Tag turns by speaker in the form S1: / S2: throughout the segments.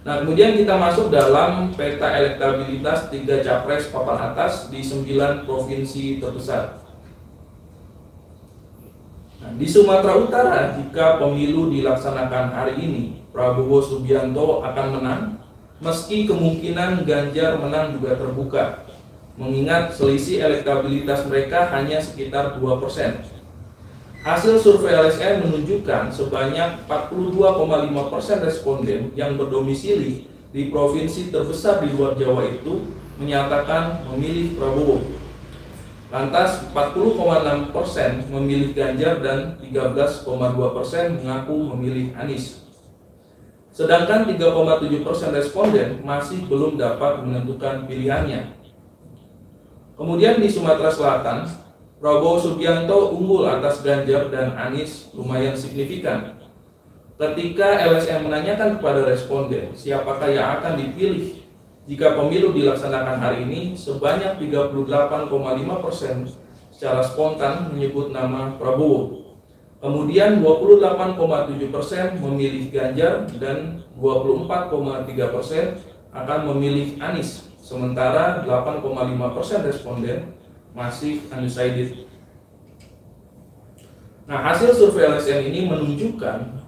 S1: Nah, kemudian kita masuk dalam peta elektabilitas 3 capres papan atas di 9 provinsi terbesar. Nah, di Sumatera Utara, jika pemilu dilaksanakan hari ini, Prabowo Subianto akan menang, meski kemungkinan Ganjar menang juga terbuka, mengingat selisih elektabilitas mereka hanya sekitar 2%. Hasil survei LSM menunjukkan sebanyak 42,5% responden yang berdomisili di provinsi terbesar di luar Jawa itu menyatakan memilih Prabowo. Lantas 40,6% memilih Ganjar dan 13,2% mengaku memilih Anies. Sedangkan 3,7% responden masih belum dapat menentukan pilihannya. Kemudian di Sumatera Selatan, Prabowo Subianto unggul atas Ganjar dan Anies lumayan signifikan. Ketika LSM menanyakan kepada responden siapakah yang akan dipilih jika pemilu dilaksanakan hari ini, sebanyak 38,5% secara spontan menyebut nama Prabowo. Kemudian 28,7% memilih Ganjar dan 24,3% akan memilih Anies. Sementara 8,5% responden masih undecided. Nah, hasil survei LSM ini menunjukkan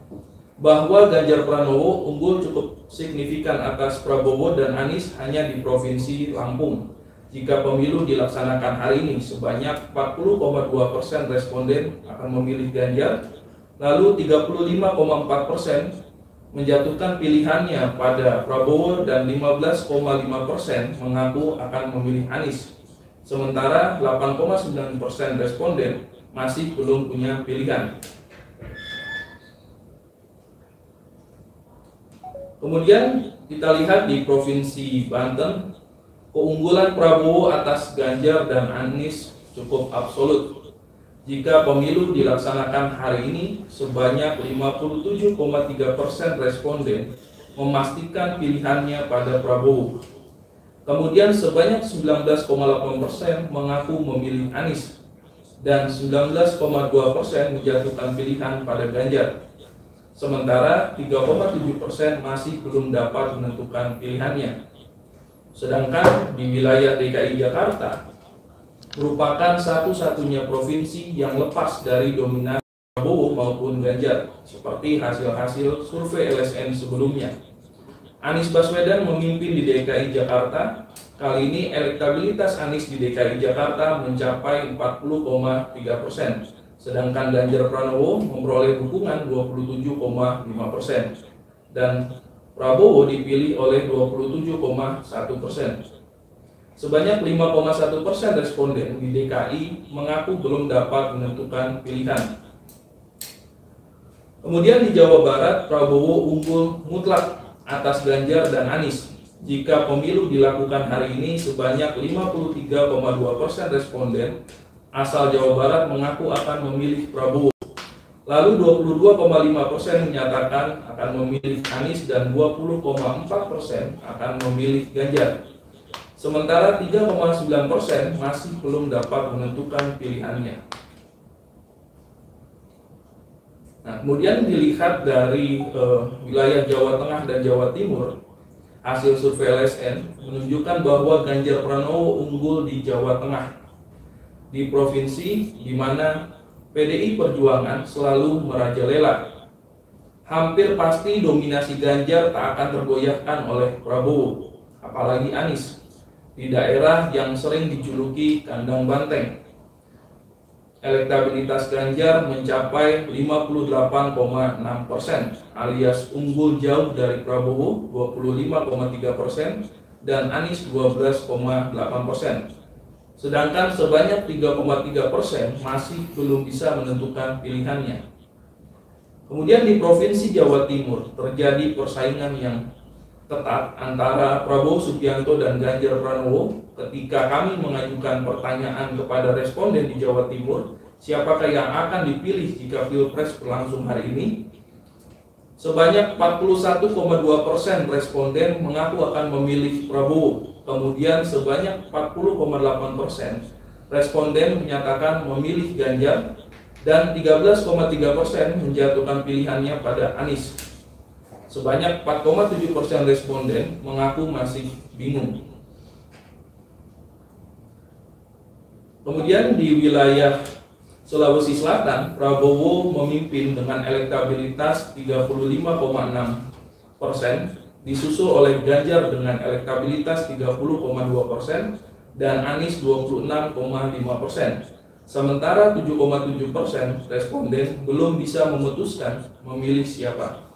S1: bahwa Ganjar Pranowo unggul cukup signifikan atas Prabowo dan Anies hanya di Provinsi Lampung. Jika pemilu dilaksanakan hari ini, sebanyak 40,2% responden akan memilih Ganjar, lalu 35,4% menjatuhkan pilihannya pada Prabowo dan 15,5% mengaku akan memilih Anies. Sementara 8,9% responden masih belum punya pilihan. Kemudian kita lihat di Provinsi Banten, keunggulan Prabowo atas Ganjar dan Anies cukup absolut. Jika pemilu dilaksanakan hari ini, sebanyak 57,3% responden memastikan pilihannya pada Prabowo. Kemudian sebanyak 19,8% mengaku memilih Anies dan 19,2% menjatuhkan pilihan pada Ganjar. Sementara 3,7% masih belum dapat menentukan pilihannya. Sedangkan di wilayah DKI Jakarta merupakan satu-satunya provinsi yang lepas dari dominasi Prabowo maupun Ganjar, seperti hasil-hasil survei LSM sebelumnya. Anies Baswedan memimpin di DKI Jakarta. Kali ini elektabilitas Anies di DKI Jakarta mencapai 40,3%, sedangkan Ganjar Pranowo memperoleh dukungan 27,5% dan Prabowo dipilih oleh 27,1%. Sebanyak 5,1% responden di DKI mengaku belum dapat menentukan pilihan. Kemudian di Jawa Barat, Prabowo unggul mutlak atas Ganjar dan Anies. Jika pemilu dilakukan hari ini, sebanyak 53,2% responden asal Jawa Barat mengaku akan memilih Prabowo. Lalu 22,5% menyatakan akan memilih Anies dan 20,4% akan memilih Ganjar. Sementara 3,9% masih belum dapat menentukan pilihannya. Nah, kemudian dilihat dari wilayah Jawa Tengah dan Jawa Timur, hasil survei LSM menunjukkan bahwa Ganjar Pranowo unggul di Jawa Tengah, di provinsi di mana PDI Perjuangan selalu merajalela. Hampir pasti dominasi Ganjar tak akan tergoyahkan oleh Prabowo, apalagi Anies, di daerah yang sering dijuluki kandang banteng. Elektabilitas Ganjar mencapai 58,6% alias unggul jauh dari Prabowo 25,3% dan Anies 12,8%. Sedangkan sebanyak 3,3% masih belum bisa menentukan pilihannya. Kemudian di Provinsi Jawa Timur terjadi persaingan yang ketat antara Prabowo Subianto dan Ganjar Pranowo. Ketika kami mengajukan pertanyaan kepada responden di Jawa Timur, siapakah yang akan dipilih jika Pilpres berlangsung hari ini? Sebanyak 41,2% responden mengaku akan memilih Prabowo. Kemudian sebanyak 40,8% responden menyatakan memilih Ganjar dan 13,3% menjatuhkan pilihannya pada Anies. Sebanyak 4,7% responden mengaku masih bingung. Kemudian di wilayah Sulawesi Selatan, Prabowo memimpin dengan elektabilitas 35,6%, disusul oleh Ganjar dengan elektabilitas 30,2% dan Anies 26,5%. Sementara 7,7% responden belum bisa memutuskan memilih siapa.